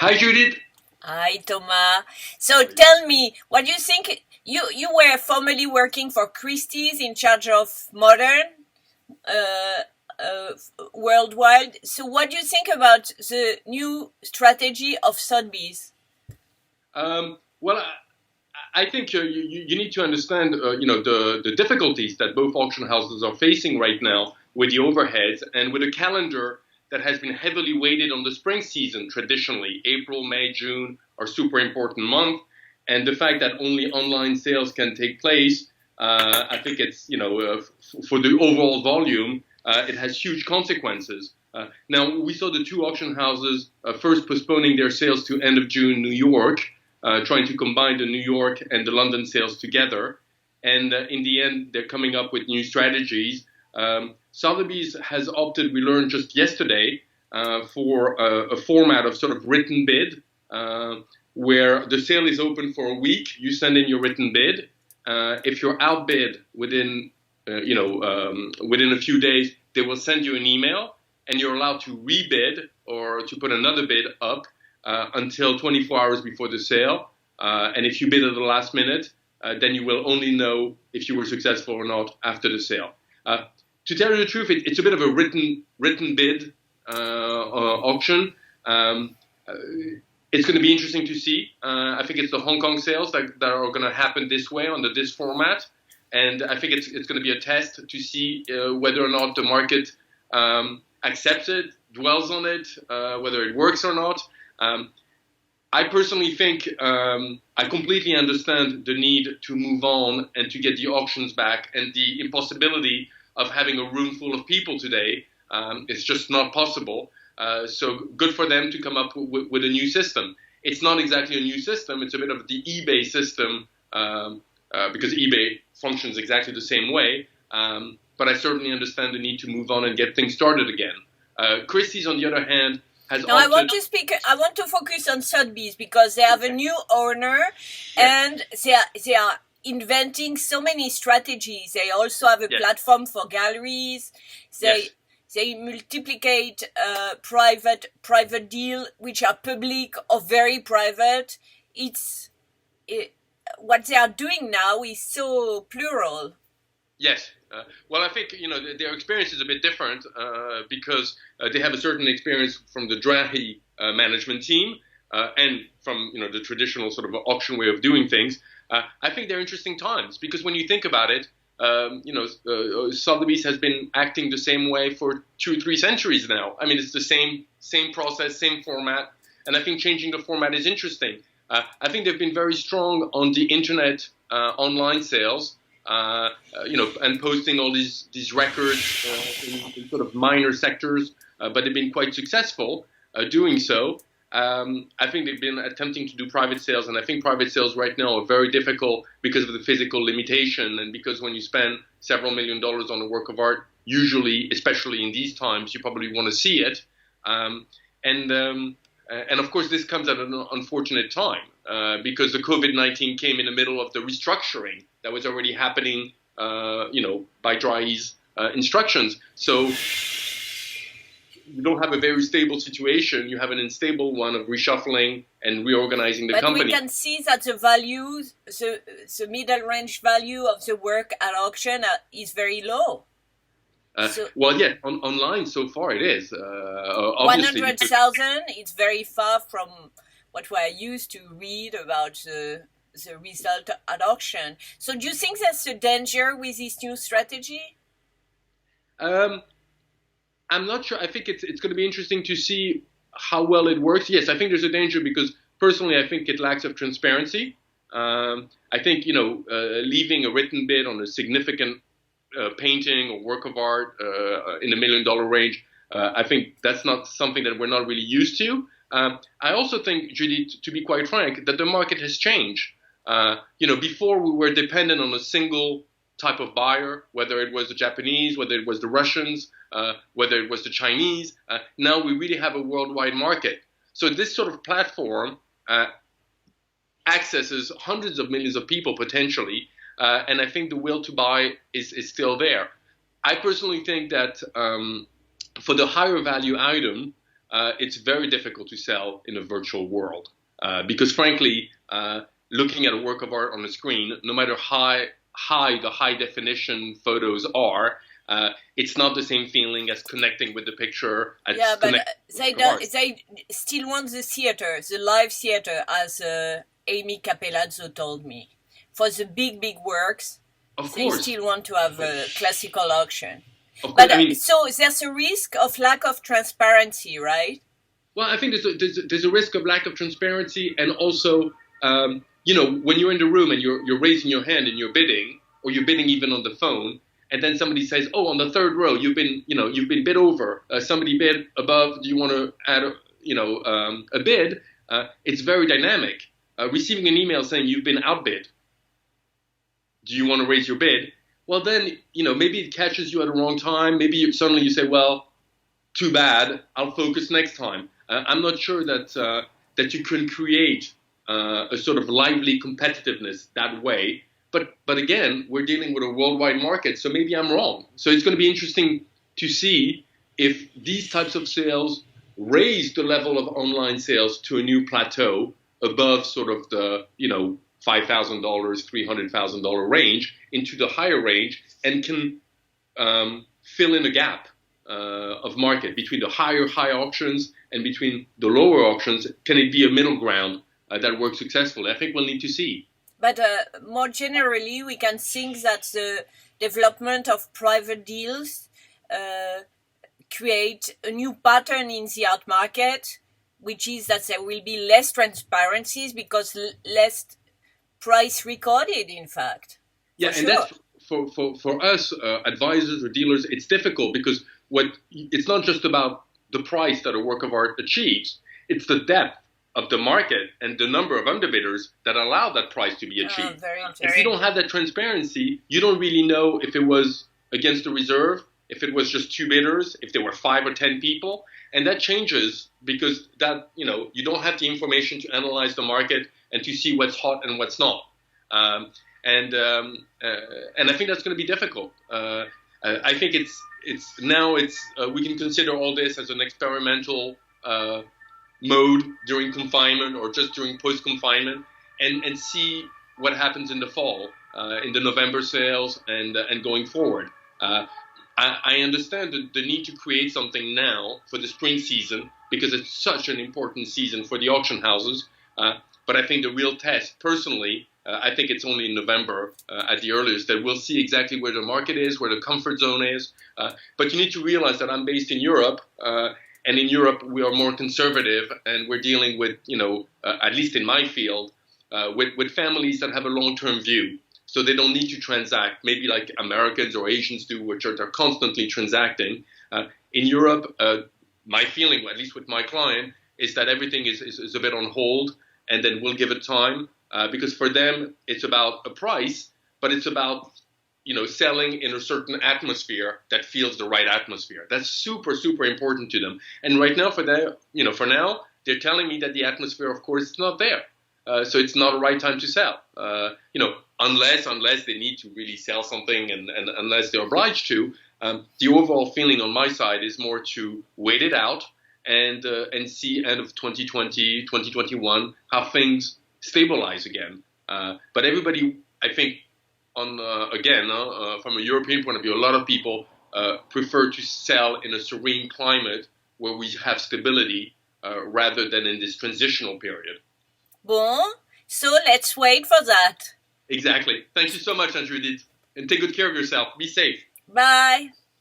Hi, Judith. Hi, Thomas. So tell me, what do you think? You were formerly working for Christie's in charge of modern uh, worldwide. So what do you think about the new strategy of Sotheby's? Well, I think you need to understand, the difficulties that both auction houses are facing right now with the overheads and with a calendar that has been heavily weighted on the spring season traditionally. April, May, June are super important months, and the fact that only online sales can take place, I think it's for the overall volume, it has huge consequences. Now we saw the two auction houses first postponing their sales to end of June, New York, trying to combine the New York and the London sales together. And in the end, they're coming up with new strategies. Sotheby's has opted, we learned just yesterday, for a format of sort of written bid, where the sale is open for a week. You send in your written bid. If you're outbid within a few days, they will send you an email, and you're allowed to rebid or to put another bid up until 24 hours before the sale. And if you bid at the last minute, then you will only know if you were successful or not after the sale. To tell you the truth, it's a bit of a written bid auction. It's going to be interesting to see. I think it's the Hong Kong sales that are going to happen this way under this format. And I think it's going to be a test to see whether or not the market accepts it, dwells on it, whether it works or not. I personally think I completely understand the need to move on and to get the auctions back, and the impossibility of having a room full of people today is just not possible. So good for them to come up with a new system. It's not exactly a new system. It's a bit of the eBay system because eBay functions exactly the same way. But I certainly understand the need to move on and get things started again. Christie's, on the other hand, has Now I want to focus on Sotheby's because they have a new owner, and they are inventing so many strategies. They also have a platform for galleries. They multiplicate private deal, which are public or very private. What they are doing now is so plural. Yes. Well, I think their experience is a bit different because they have a certain experience from the Drahi management team and from the traditional sort of auction way of doing things. I think they're interesting times because when you think about it, Sotheby's has been acting the same way for 2-3 centuries now. I mean, it's the same process, same format, and I think changing the format is interesting. I think they've been very strong on the internet online sales. And posting all these records in sort of minor sectors, but they've been quite successful doing so. I think they've been attempting to do private sales, and I think private sales right now are very difficult because of the physical limitation, and because when you spend several $1 million on a work of art, usually, especially in these times, you probably want to see it. And of course, this comes at an unfortunate time because the COVID-19 came in the middle of the restructuring that was already happening, by Drahi's instructions. So you don't have a very stable situation. You have an unstable one of reshuffling and reorganizing the company. But we can see that the value, the middle range value of the work at auction is very low. Online so far it is. 100,000, it's very far from what we're used to read about the result at auction. So do you think there's a danger with this new strategy? I'm not sure. I think it's going to be interesting to see how well it works. Yes, I think there's a danger because personally I think it lacks of transparency. I think, leaving a written bid on a significant painting or work of art in the $1 million range, I think that's not something that we're not really used to. I also think, Judith, to be quite frank, that the market has changed. Before we were dependent on a single type of buyer, whether it was the Japanese, whether it was the Russians, whether it was the Chinese. Now we really have a worldwide market. So this sort of platform accesses hundreds of millions of people potentially, and I think the will to buy is still there. I personally think that for the higher value item, it's very difficult to sell in a virtual world because, frankly, looking at a work of art on the screen, no matter how high the high definition photos are, it's not the same feeling as connecting with the picture. Yeah, but they still want the theater, the live theater, as Amy Capelazzo told me. For the big works, they still want to have a classical auction. But so there's a risk of lack of transparency, right? Well, I think there's a risk of lack of transparency, and also, when you're in the room and you're raising your hand and you're bidding, or you're bidding even on the phone, and then somebody says, "Oh, on the third row, you've been bid over. Somebody bid above. Do you want to add, a bid?" It's very dynamic. Receiving an email saying you've been outbid. Do you want to raise your bid? Well, then, maybe it catches you at a wrong time. Maybe suddenly you say, well, too bad. I'll focus next time. I'm not sure that you can create a sort of lively competitiveness that way. But again, we're dealing with a worldwide market, so maybe I'm wrong. So it's going to be interesting to see if these types of sales raise the level of online sales to a new plateau above sort of the, $5,000, $300,000 range into the higher range, and can fill in a gap of market between the high auctions and between the lower auctions. Can it be a middle ground that works successfully? I think we'll need to see. But more generally, we can think that the development of private deals create a new pattern in the art market, which is that there will be less transparencies because less price recorded, in fact. Yeah, and that's for us advisors or dealers, it's difficult because it's not just about the price that a work of art achieves, it's the depth of the market and the number of underbidders that allow that price to be achieved. If you don't have that transparency, you don't really know if it was against the reserve, if it was just two bidders, if there were 5 or 10 people, and that changes because that you don't have the information to analyze the market and to see what's hot and what's not. And I think that's going to be difficult. I think we can consider all this as an experimental mode during confinement or just during post-confinement, and see what happens in the fall, in the November sales and going forward. I understand the need to create something now for the spring season because it's such an important season for the auction houses. But I think the real test, personally, I think it's only in November at the earliest that we'll see exactly where the market is, where the comfort zone is. But you need to realize that I'm based in Europe, and in Europe we are more conservative, and we're dealing with, at least in my field, with families that have a long-term view. So they don't need to transact, maybe like Americans or Asians do, which are constantly transacting. In Europe, my feeling, at least with my client, is that everything is a bit on hold, and then we'll give it time, because for them it's about a price, but it's about selling in a certain atmosphere that feels the right atmosphere. That's super, super important to them. And right now, for now, they're telling me that the atmosphere, of course, is not there. So it's not the right time to sell. Unless they need to really sell something, and unless they're obliged to. The overall feeling on my side is more to wait it out and see end of 2020, 2021 how things stabilize again. But everybody, I think, from a European point of view, a lot of people prefer to sell in a serene climate where we have stability rather than in this transitional period. Bon, so let's wait for that. Exactly. Thank you so much, Judith. And take good care of yourself. Be safe. Bye.